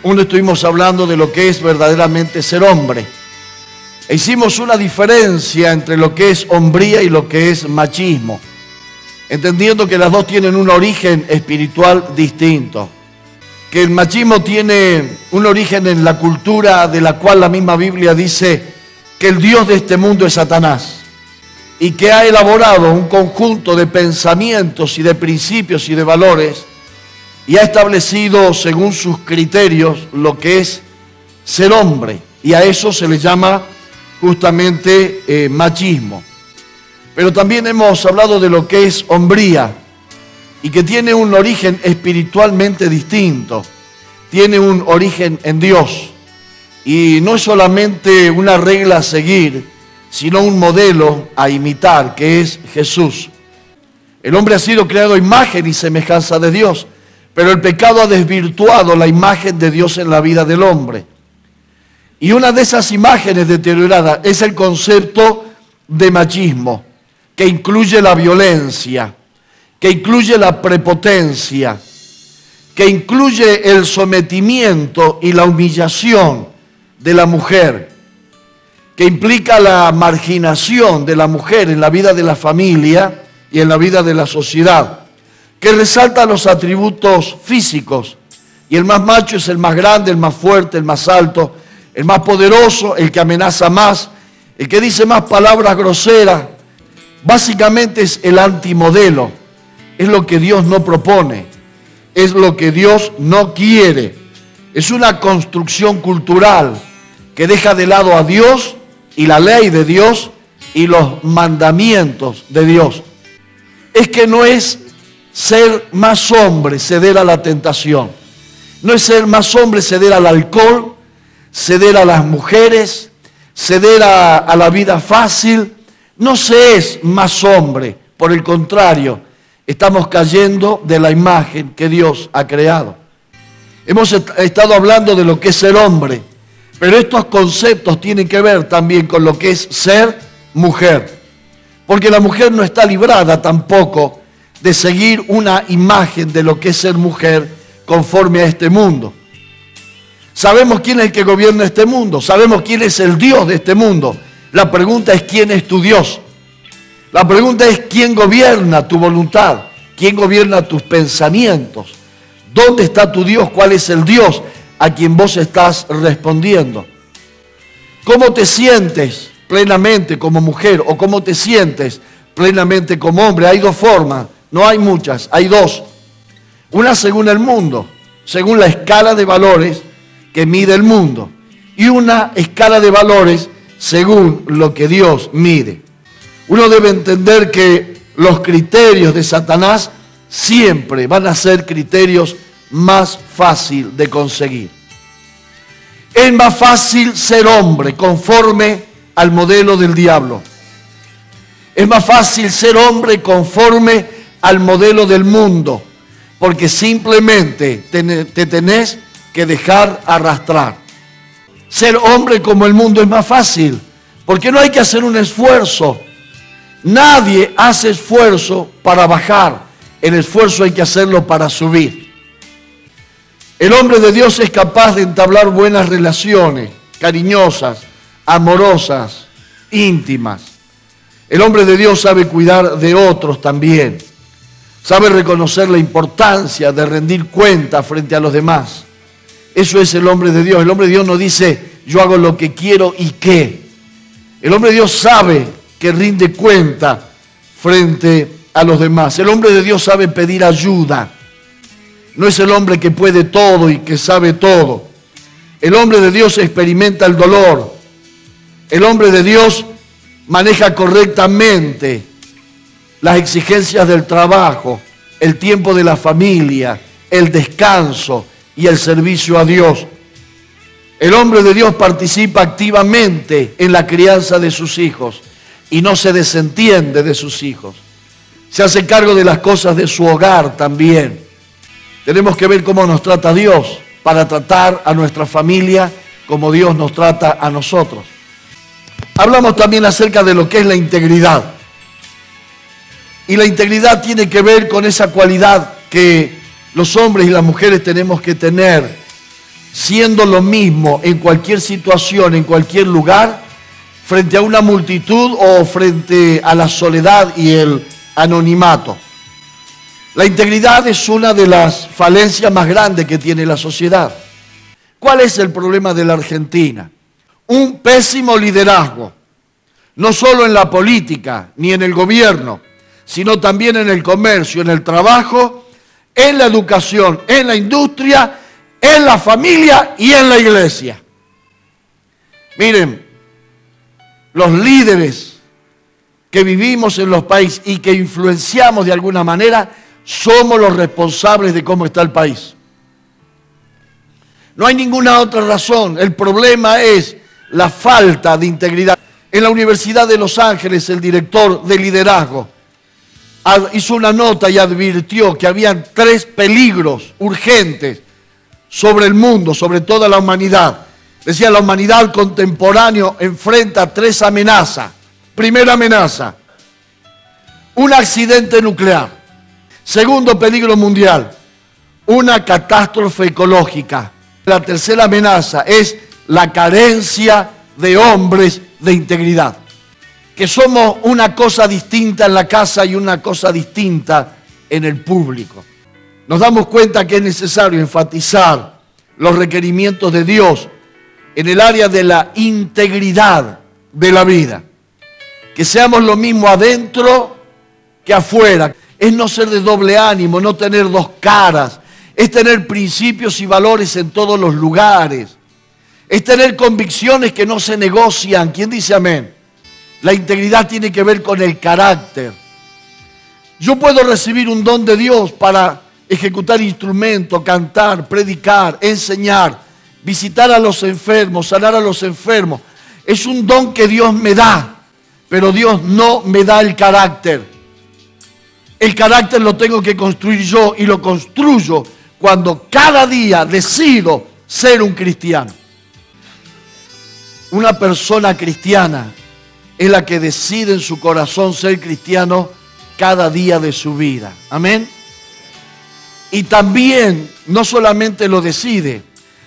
uno estuvimos hablando de lo que es verdaderamente ser hombre. E hicimos una diferencia entre lo que es hombría y lo que es machismo, entendiendo que las dos tienen un origen espiritual distinto. Que el machismo tiene un origen en la cultura de la cual la misma Biblia dice que el Dios de este mundo es Satanás y que ha elaborado un conjunto de pensamientos y de principios y de valores y ha establecido según sus criterios lo que es ser hombre, y a eso se le llama justamente machismo. Pero también hemos hablado de lo que es hombría y que tiene un origen espiritualmente distinto, tiene un origen en Dios y no es solamente una regla a seguir, sino un modelo a imitar, que es Jesús. El hombre ha sido creado a imagen y semejanza de Dios, pero el pecado ha desvirtuado la imagen de Dios en la vida del hombre. Y una de esas imágenes deterioradas es el concepto de machismo, que incluye la violencia, que incluye la prepotencia, que incluye el sometimiento y la humillación de la mujer, que implica la marginación de la mujer en la vida de la familia y en la vida de la sociedad, que resalta los atributos físicos, y el más macho es el más grande, el más fuerte, el más alto, el más poderoso, el que amenaza más, el que dice más palabras groseras. Básicamente es el antimodelo, es lo que Dios no propone, es lo que Dios no quiere. Es una construcción cultural que deja de lado a Dios y la ley de Dios y los mandamientos de Dios. Es que no es ser más hombre ceder a la tentación, no es ser más hombre ceder al alcohol, ceder a las mujeres, ceder a la vida fácil. No se es más hombre, por el contrario, estamos cayendo de la imagen que Dios ha creado. Hemos estado hablando de lo que es ser hombre, pero estos conceptos tienen que ver también con lo que es ser mujer, porque la mujer no está librada tampoco de seguir una imagen de lo que es ser mujer conforme a este mundo. Sabemos quién es el que gobierna este mundo, sabemos quién es el Dios de este mundo. La pregunta es ¿quién es tu Dios? La pregunta es ¿quién gobierna tu voluntad? ¿Quién gobierna tus pensamientos? ¿Dónde está tu Dios? ¿Cuál es el Dios a quien vos estás respondiendo? ¿Cómo te sientes plenamente como mujer o cómo te sientes plenamente como hombre? Hay dos formas, no hay muchas, hay dos. Una según el mundo, según la escala de valores que mide el mundo, y una escala de valores según lo que Dios mide. Uno debe entender que los criterios de Satanás siempre van a ser criterios más fácil de conseguir. Es más fácil ser hombre conforme al modelo del diablo. Es más fácil ser hombre conforme al modelo del mundo, porque simplemente te tenés que dejar arrastrar. Ser hombre como el mundo es más fácil, porque no hay que hacer un esfuerzo. Nadie hace esfuerzo para bajar, el esfuerzo hay que hacerlo para subir. El hombre de Dios es capaz de entablar buenas relaciones, cariñosas, amorosas, íntimas. El hombre de Dios sabe cuidar de otros también. Sabe reconocer la importancia de rendir cuenta frente a los demás. Eso es el hombre de Dios. El hombre de Dios no dice, yo hago lo que quiero y qué. El hombre de Dios sabe que rinde cuenta frente a los demás. El hombre de Dios sabe pedir ayuda. No es el hombre que puede todo y que sabe todo. El hombre de Dios experimenta el dolor. El hombre de Dios maneja correctamente las exigencias del trabajo, el tiempo de la familia, el descanso y el servicio a Dios. El hombre de Dios participa activamente en la crianza de sus hijos y no se desentiende de sus hijos. Se hace cargo de las cosas de su hogar también. Tenemos que ver cómo nos trata Dios para tratar a nuestra familia como Dios nos trata a nosotros. Hablamos también acerca de lo que es la integridad. Y la integridad tiene que ver con esa cualidad que los hombres y las mujeres tenemos que tener siendo lo mismo en cualquier situación, en cualquier lugar, frente a una multitud o frente a la soledad y el anonimato. La integridad es una de las falencias más grandes que tiene la sociedad. ¿Cuál es el problema de la Argentina? Un pésimo liderazgo, no solo en la política ni en el gobierno, sino también en el comercio, en el trabajo, en la educación, en la industria, en la familia y en la iglesia. Miren, los líderes que vivimos en los países y que influenciamos de alguna manera, somos los responsables de cómo está el país. No hay ninguna otra razón. El problema es la falta de integridad. En la Universidad de Los Ángeles, el director de liderazgo hizo una nota y advirtió que habían 3 peligros urgentes sobre el mundo, sobre toda la humanidad. Decía, la humanidad contemporánea enfrenta 3 amenazas. Primera amenaza, un accidente nuclear. Segundo peligro mundial, una catástrofe ecológica. La tercera amenaza es la carencia de hombres de integridad. Que somos una cosa distinta en la casa y una cosa distinta en el público. Nos damos cuenta que es necesario enfatizar los requerimientos de Dios en el área de la integridad de la vida. Que seamos lo mismo adentro que afuera. Es no ser de doble ánimo, no tener 2 caras. Es tener principios y valores en todos los lugares. Es tener convicciones que no se negocian. ¿Quién dice amén? La integridad tiene que ver con el carácter. Yo puedo recibir un don de Dios para ejecutar instrumentos, cantar, predicar, enseñar, visitar a los enfermos, sanar a los enfermos. Es un don que Dios me da, pero Dios no me da el carácter. El carácter lo tengo que construir yo y lo construyo cuando cada día decido ser un cristiano. Una persona cristiana es la que decide en su corazón ser cristiano cada día de su vida. Amén. Y también no solamente lo decide,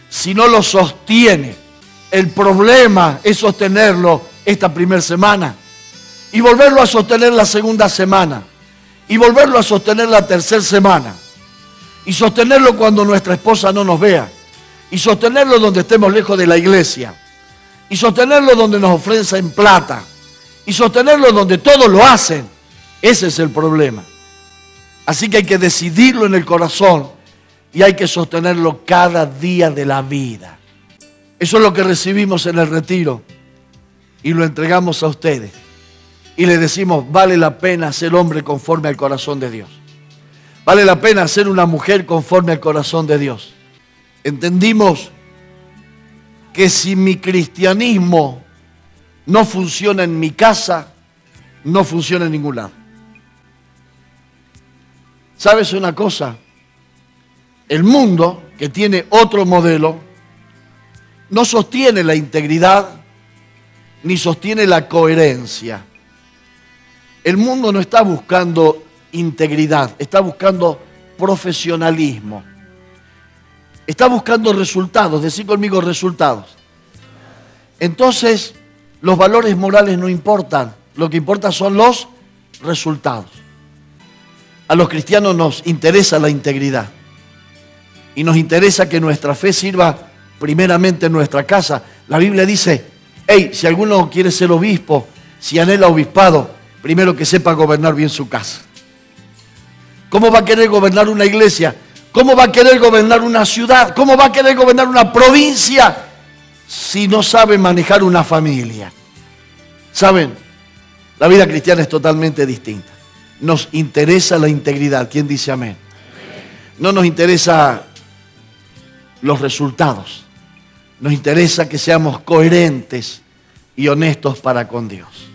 sino lo sostiene. El problema es sostenerlo esta primera semana y volverlo a sostener la segunda semana y volverlo a sostener la tercera semana y sostenerlo cuando nuestra esposa no nos vea y sostenerlo donde estemos lejos de la iglesia y sostenerlo donde nos ofrecen plata y sostenerlo donde todos lo hacen. Ese es el problema. Así que hay que decidirlo en el corazón y hay que sostenerlo cada día de la vida. Eso es lo que recibimos en el retiro y lo entregamos a ustedes. Y le decimos, vale la pena ser hombre conforme al corazón de Dios. Vale la pena ser una mujer conforme al corazón de Dios. Entendimos que si mi cristianismo no funciona en mi casa, no funciona en ningún lado. ¿Sabes una cosa? El mundo, que tiene otro modelo, no sostiene la integridad ni sostiene la coherencia. El mundo no está buscando integridad, está buscando profesionalismo. Está buscando resultados, decí conmigo resultados. Entonces, los valores morales no importan, lo que importa son los resultados. A los cristianos nos interesa la integridad y nos interesa que nuestra fe sirva primeramente en nuestra casa. La Biblia dice, hey, si alguno quiere ser obispo, si anhela obispado, primero que sepa gobernar bien su casa. ¿Cómo va a querer gobernar una iglesia? ¿Cómo va a querer gobernar una ciudad? ¿Cómo va a querer gobernar una provincia si no sabe manejar una familia? ¿Saben? La vida cristiana es totalmente distinta. Nos interesa la integridad. ¿Quién dice amén? No nos interesa los resultados. Nos interesa que seamos coherentes y honestos para con Dios.